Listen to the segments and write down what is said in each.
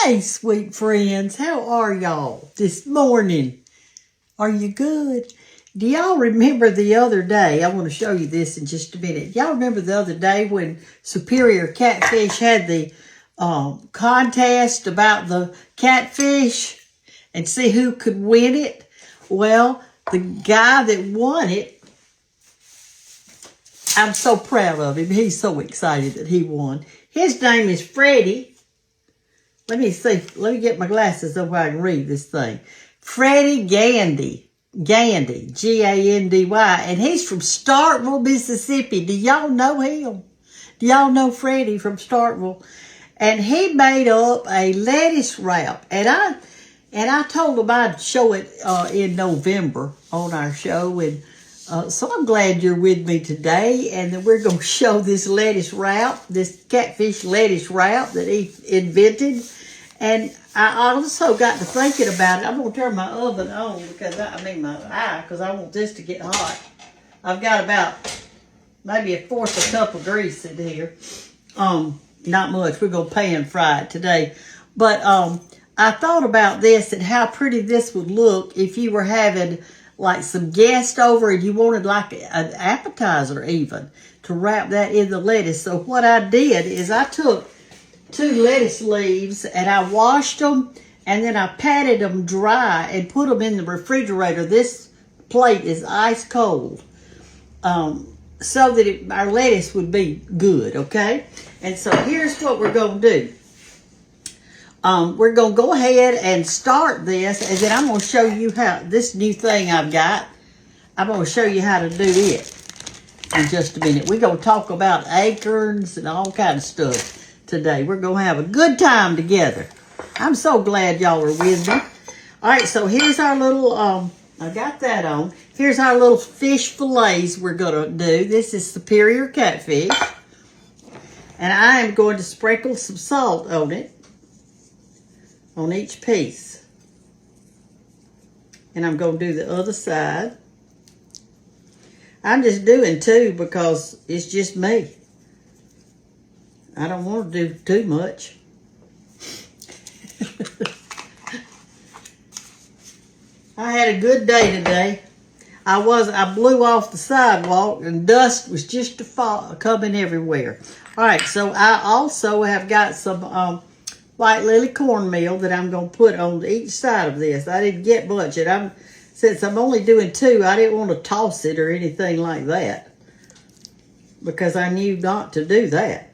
Hey, sweet friends, how are y'all this morning? Are you good? Do y'all remember the other day? I want to show you this in just a minute. Y'all remember the other day when Superior Catfish had the contest about the catfish and see who could win it? Well, the guy that won it, I'm so proud of him. He's so excited that he won. His name is Freddie. Let me see. Let me get my glasses so I can read this thing. Freddie Gandy. Gandy. G-A-N-D-Y. And he's from Starkville, Mississippi. Do y'all know him? Do y'all know Freddie from Starkville? And he made up a lettuce wrap. And I told him I'd show it in November on our show. And so I'm glad you're with me today. And that we're going to show this lettuce wrap, this catfish lettuce wrap that he invented. And I also got to thinking about it. I'm going to turn my oven on because because I want this to get hot. I've got about maybe a fourth a cup of grease in here. Not much. We're going to pan fry it today. But I thought about this and how pretty this would look if you were having like some guests over and you wanted like an appetizer even to wrap that in the lettuce. So what I did is I took 2 lettuce leaves and I washed them and then I patted them dry and put them in the refrigerator. This plate is ice cold so that our lettuce would be good, okay? And so here's what we're going to do. We're going to go ahead and start this, and then I'm going to show you how this new thing I've got, I'm going to show you how to do it in just a minute. We're going to talk about acorns and all kind of stuff today. We're going to have a good time together. I'm so glad y'all are with me. All right, so here's our little, I got that on. Here's our little fish fillets we're going to do. This is Superior Catfish. And I am going to sprinkle some salt on it, on each piece. And I'm going to do the other side. I'm just doing 2 because it's just me. I don't want to do too much. I had a good day today. I blew off the sidewalk and dust was just coming everywhere. All right, so I also have got some white lily cornmeal that I'm going to put on each side of this. I didn't get much. And since I'm only doing 2, I didn't want to toss it or anything like that because I knew not to do that.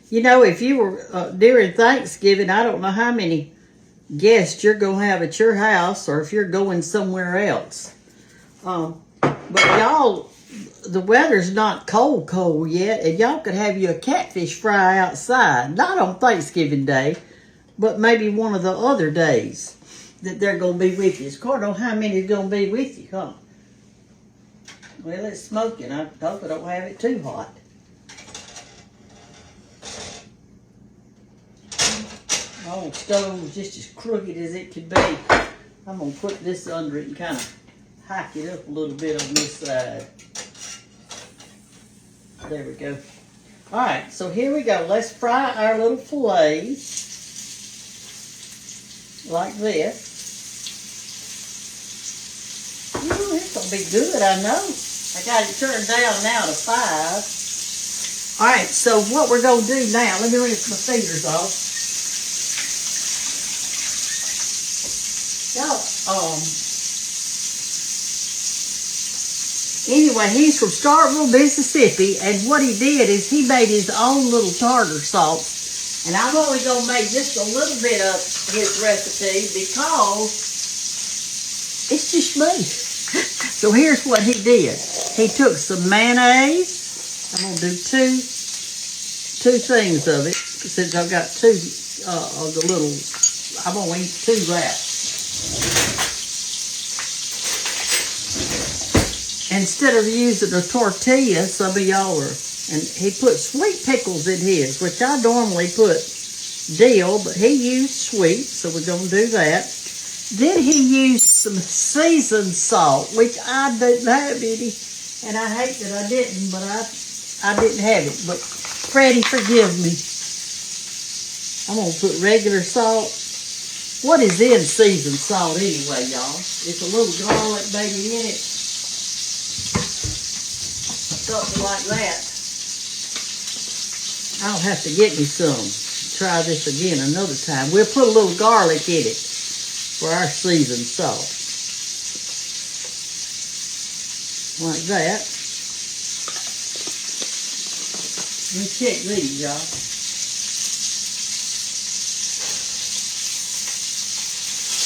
You know, if you were during Thanksgiving, I don't know how many guests you're going to have at your house or if you're going somewhere else. But y'all, the weather's not cold yet, and y'all could have you a catfish fry outside. Not on Thanksgiving Day, but maybe one of the other days that they're going to be with you. I don't know how many is going to be with you, huh? Well, it's smoking. I hope I don't have it too hot. My old stove is just as crooked as it could be. I'm going to put this under it and kind of hike it up a little bit on this side. There we go. All right, so here we go. Let's fry our little fillets like this. Ooh, it's going to be good, I know. I got it turned down now to 5. All right, so what we're going to do now, let me rinse my fingers off. Anyway, he's from Starkville, Mississippi, and what he did is he made his own little tartar sauce. And I'm only going to make just a little bit of his recipe because it's just me. So here's what he did. He took some mayonnaise. I'm going to do two things of it since I've got 2 of the little, I'm going to eat 2 wraps. Instead of using a tortilla, some of y'all are, and he put sweet pickles in his, which I normally put dill, but he used sweet, so we're going to do that. Then he used some seasoned salt, which I didn't have any, and I hate that I didn't, but I didn't have it, but Freddie, forgive me. I'm going to put regular salt. What is in seasoned salt anyway, y'all? It's a little garlic maybe in it. Something like that. I'll have to get me some. Try this again another time. We'll put a little garlic in it for our seasoned salt. Like that. Let me check these, y'all.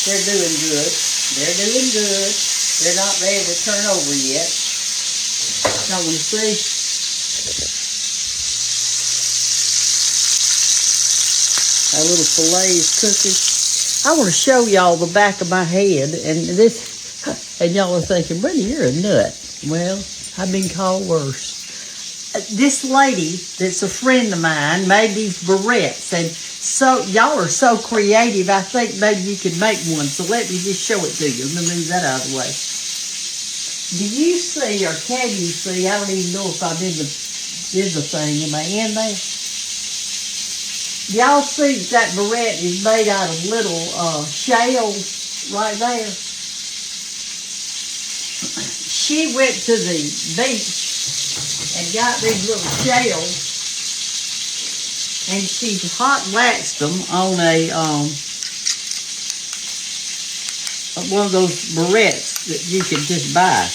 They're doing good. They're doing good. They're not ready to turn over yet. Y'all want to see? Our little filet is cooking. I want to show y'all the back of my head, and y'all are thinking, Brenda, you're a nut. Well, I've been called worse. This lady that's a friend of mine made these barrettes, and so y'all are so creative. I think maybe you could make one. So let me just show it to you. Let me move that out of the way. Do you see, or can you see? I don't even know if I'm in the thing. Am I in there? Y'all see that barrette is made out of little shells right there. She went to the beach and got these little shells, and she hot waxed them on a one of those barrettes that you can just buy.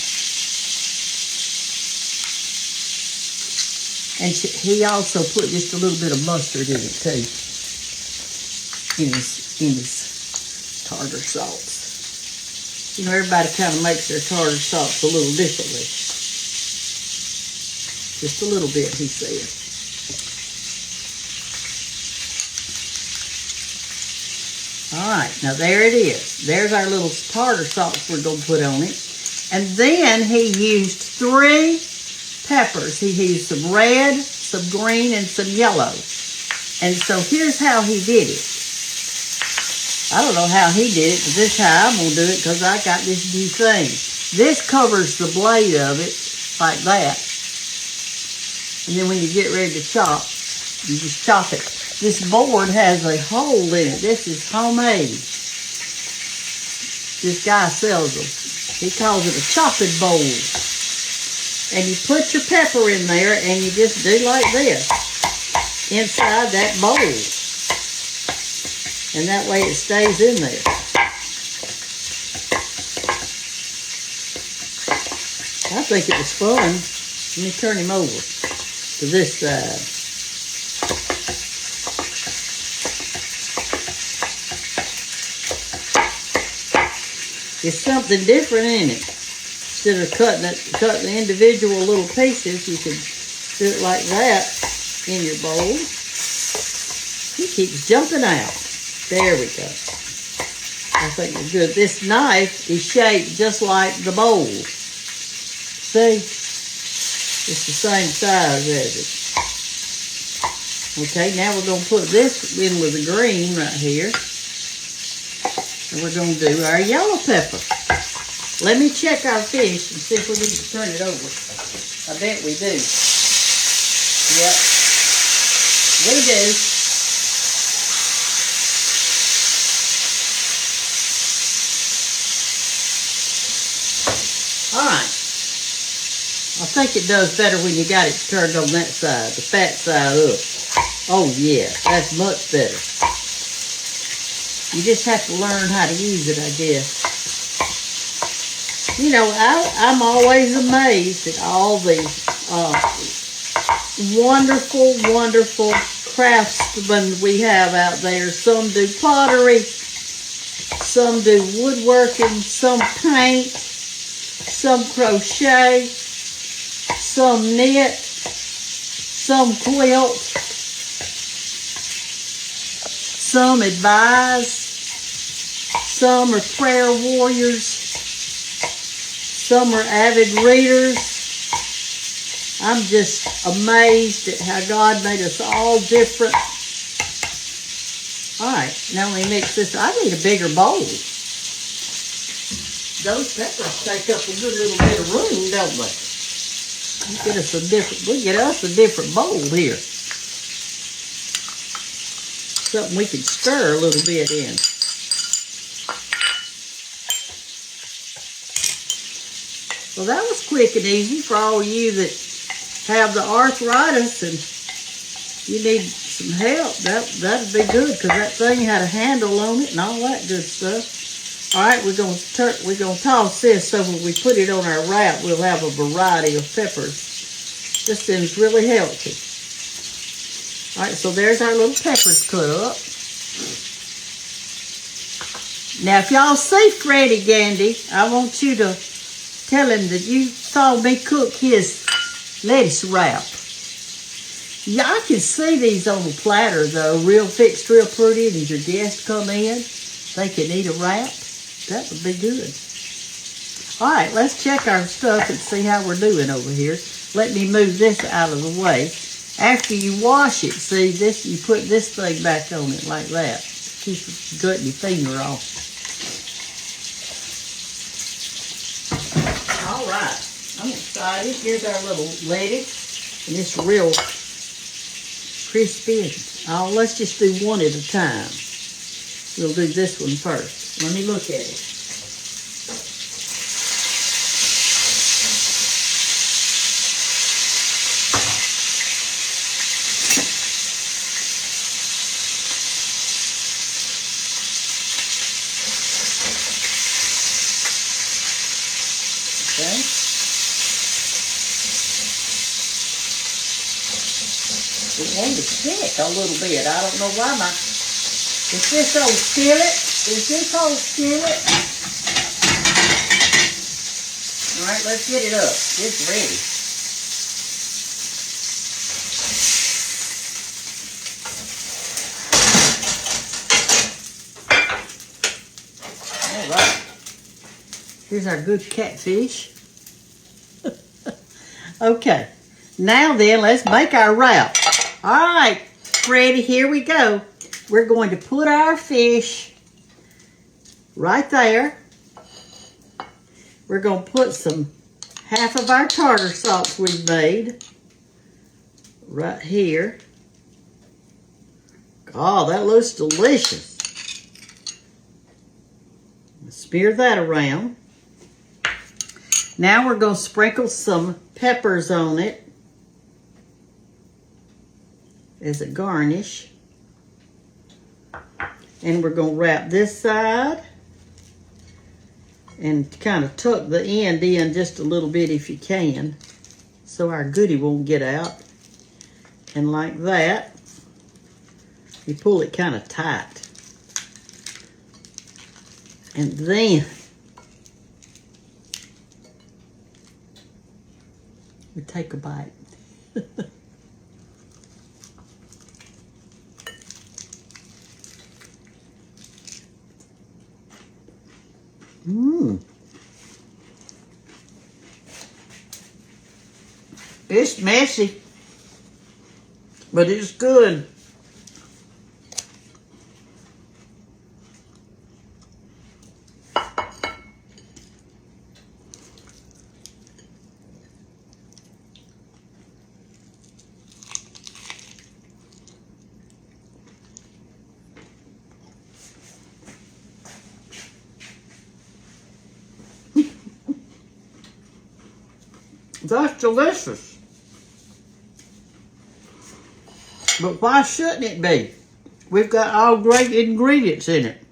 And he also put just a little bit of mustard in it too, in his tartar sauce. You know, everybody kind of makes their tartar sauce a little differently. Just a little bit, he said. All right, now there it is. There's our little tartar sauce we're going to put on it. And then he used 3 peppers. He used some red, some green, and some yellow. And so here's how he did it. I don't know how he did it, but this is how I'm going to do it because I got this new thing. This covers the blade of it like that. And then when you get ready to chop, you just chop it. This board has a hole in it. This is homemade. This guy sells them. He calls it a chopping board. And you put your pepper in there and you just do like this inside that bowl. And that way it stays in there. I think it was fun. Let me turn him over to this side. It's something different in it. Instead of cutting the individual little pieces, you can do it like that in your bowl. He keeps jumping out. There we go. I think it's good. This knife is shaped just like the bowl. See? It's the same size as it. Okay, now we're going to put this in with the green right here. And we're going to do our yellow pepper. Let me check our fish and see if we need to turn it over. I bet we do. Yep. We do. Alright. I think it does better when you got it turned on that side, the fat side up. Oh yeah, that's much better. You just have to learn how to use it, I guess. You know, I'm always amazed at all these wonderful, wonderful craftsmen we have out there. Some do pottery, some do woodworking, some paint, some crochet, some knit, some quilt, some advise, some are prayer warriors, some are avid readers. I'm just amazed at how God made us all different. All right, now let me mix this. I need a bigger bowl. Those peppers take up a good little bit of room, don't they? We'll get us a different bowl here. Something we can stir a little bit in. Well, that was quick and easy for all you that have the arthritis and you need some help. That'd be good because that thing had a handle on it and all that good stuff. All right, we're gonna toss this so when we put it on our wrap, we'll have a variety of peppers. This thing's really healthy. All right, so there's our little peppers cut up. Now, if y'all see Freddie Gandy, I want you to tell him that you saw me cook his lettuce wrap. Yeah, I can see these on the platter, though, real fixed, real pretty, and as your guests come in, they can eat a wrap. That would be good. All right, let's check our stuff and see how we're doing over here. Let me move this out of the way. After you wash it, see, this, you put this thing back on it like that. Keep gutting your finger off. All right, I'm excited. Here's our little lettuce, and it's real crispy. Let's just do one at a time. We'll do this one first. Let me look at it. Okay. It wanted to stick a little bit. I don't know why Is this old skillet? All right, let's get it up. It's ready. All right. Here's our good catfish. Okay. Now then, let's make our wrap. All right, Freddie, here we go. We're going to put our fish right there. We're going to put half of our tartar sauce we've made right here. Oh, that looks delicious. Smear that around. Now we're going to sprinkle some peppers on it as a garnish. And we're going to wrap this side and kind of tuck the end in just a little bit if you can so our goodie won't get out. And like that, you pull it kind of tight. And then we take a bite. It's messy, but it's good. That's delicious. But why shouldn't it be? We've got all great ingredients in it.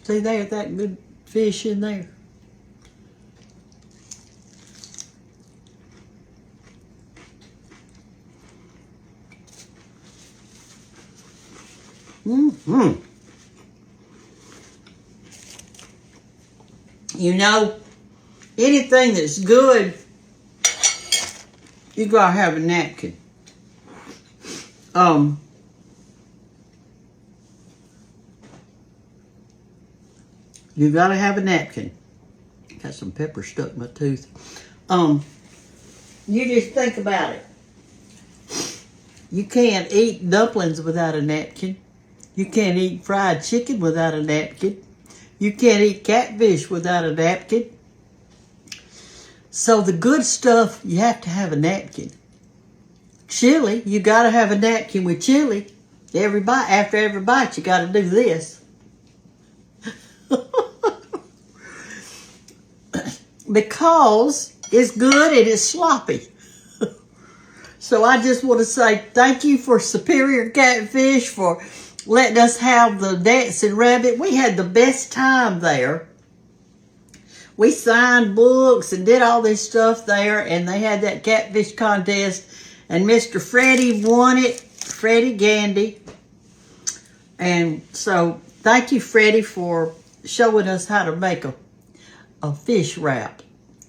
See there, that good fish in there. Mm-hmm. You know, anything that's good, you gotta have a napkin. You gotta have a napkin. Got some pepper stuck in my tooth. You just think about it. You can't eat dumplings without a napkin. You can't eat fried chicken without a napkin. You can't eat catfish without a napkin. So the good stuff, you have to have a napkin. Chili, you got to have a napkin with chili. After every bite, you got to do this. Because it's good and it's sloppy. So I just want to say thank you for Superior Catfish for letting us have the Dancing Rabbit. We had the best time there. We signed books and did all this stuff there, and they had that catfish contest, and Mr. Freddie won it, Freddie Gandy. And so thank you, Freddie, for showing us how to make a fish wrap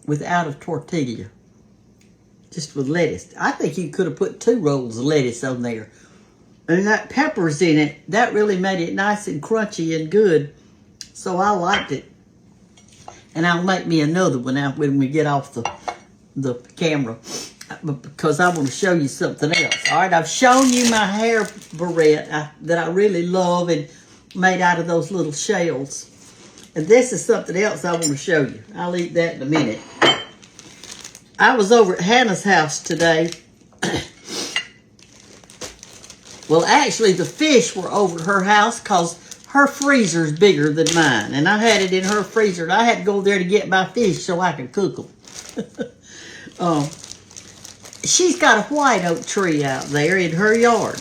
without a tortilla. Just with lettuce. I think you could have put 2 rolls of lettuce on there. And that pepper's in it. That really made it nice and crunchy and good. So I liked it. And I'll make me another one out when we get off the camera. Because I want to show you something else. All right, I've shown you my hair barrette that I really love and made out of those little shells. And this is something else I want to show you. I'll eat that in a minute. I was over at Hannah's house today. Well, actually, the fish were over at her house because her freezer's bigger than mine. And I had it in her freezer. And I had to go there to get my fish so I could cook them. She's got a white oak tree out there in her yard.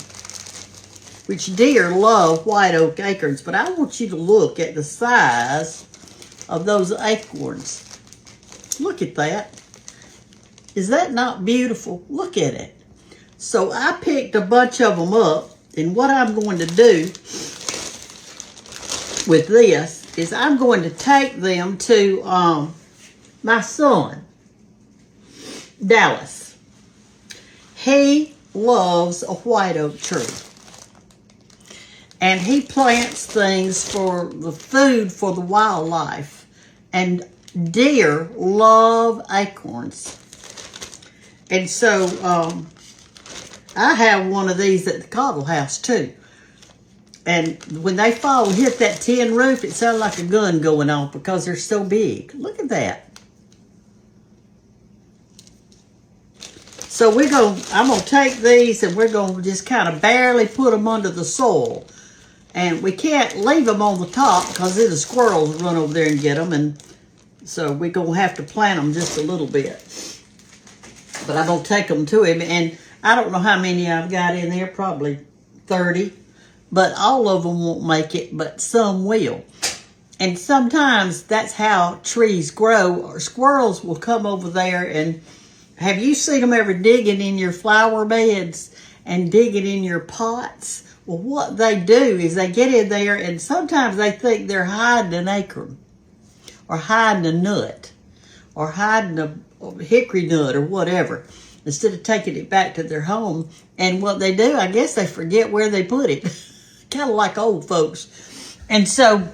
Which deer love white oak acorns. But I want you to look at the size of those acorns. Look at that. Is that not beautiful? Look at it. So I picked a bunch of them up, and what I'm going to do with this is I'm going to take them to my son, Dallas. He loves a white oak tree. And he plants things for the food for the wildlife. And deer love acorns. And so I have one of these at the Cottle house too. And when they fall and hit that tin roof, it sounds like a gun going off because they're so big. Look at that. So I'm going to take these and we're going to just kind of barely put them under the soil. And we can't leave them on the top because then the squirrels run over there and get them. And so we're going to have to plant them just a little bit. But I'm going to take them to him. And I don't know how many I've got in there. Probably 30. But all of them won't make it. But some will. And sometimes that's how trees grow. Or squirrels will come over there. And have you seen them ever digging in your flower beds? And digging in your pots? Well, what they do is they get in there. And sometimes they think they're hiding an acorn. Or hiding a nut. Or hiding a hickory nut or whatever, instead of taking it back to their home. And what they do, I guess they forget where they put it. Kind of like old folks. And so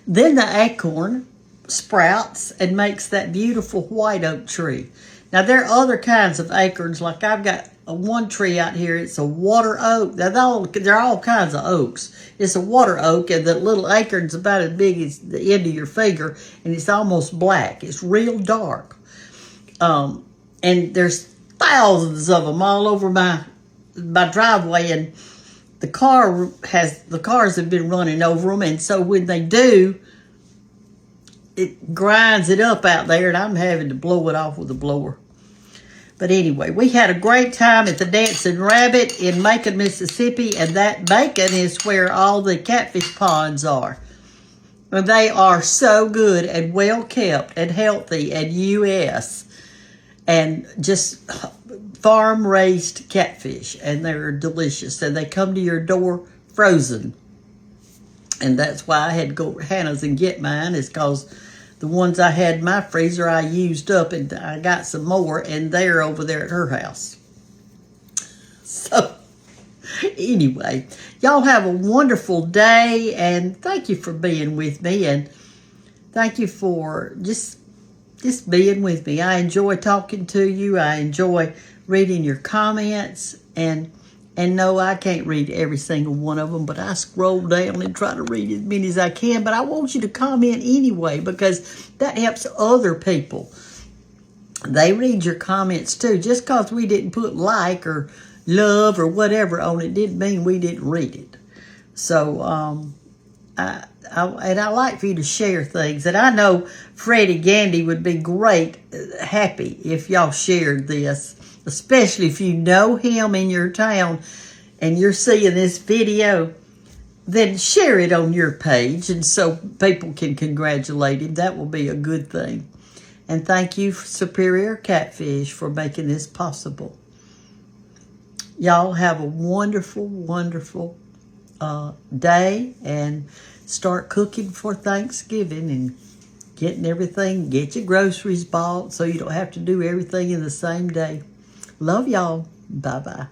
then the acorn sprouts and makes that beautiful white oak tree. Now there are other kinds of acorns, like I've got one tree out here, it's a water oak. They're all kinds of oaks. It's a water oak, and the little acorn's about as big as the end of your finger, and it's almost black. It's real dark. And there's thousands of them all over my driveway, and the cars have been running over them, and so when they do, it grinds it up out there, and I'm having to blow it off with a blower. But anyway, we had a great time at the Dancing Rabbit in Macon, Mississippi, and that Macon is where all the catfish ponds are. And they are so good and well kept and healthy and U.S. and just farm raised catfish, and they're delicious, and they come to your door frozen. And that's why I had to go to Hannah's and get mine, is because the ones I had in my freezer I used up, and I got some more, and they're over there at her house. So anyway, y'all have a wonderful day, and thank you for being with me, and thank you for just being with me. I enjoy talking to you. I enjoy reading your comments, and And no, I can't read every single one of them, but I scroll down and try to read as many as I can. But I want you to comment anyway, because that helps other people. They read your comments too. Just because we didn't put like or love or whatever on it didn't mean we didn't read it. So, I like for you to share things. And I know Freddie Gandy would be happy if y'all shared this, especially if you know him in your town and you're seeing this video, then share it on your page and so people can congratulate him. That will be a good thing. And thank you, Superior Catfish, for making this possible. Y'all have a wonderful, wonderful day, and start cooking for Thanksgiving and getting everything. Get your groceries bought so you don't have to do everything in the same day. Love y'all. Bye-bye.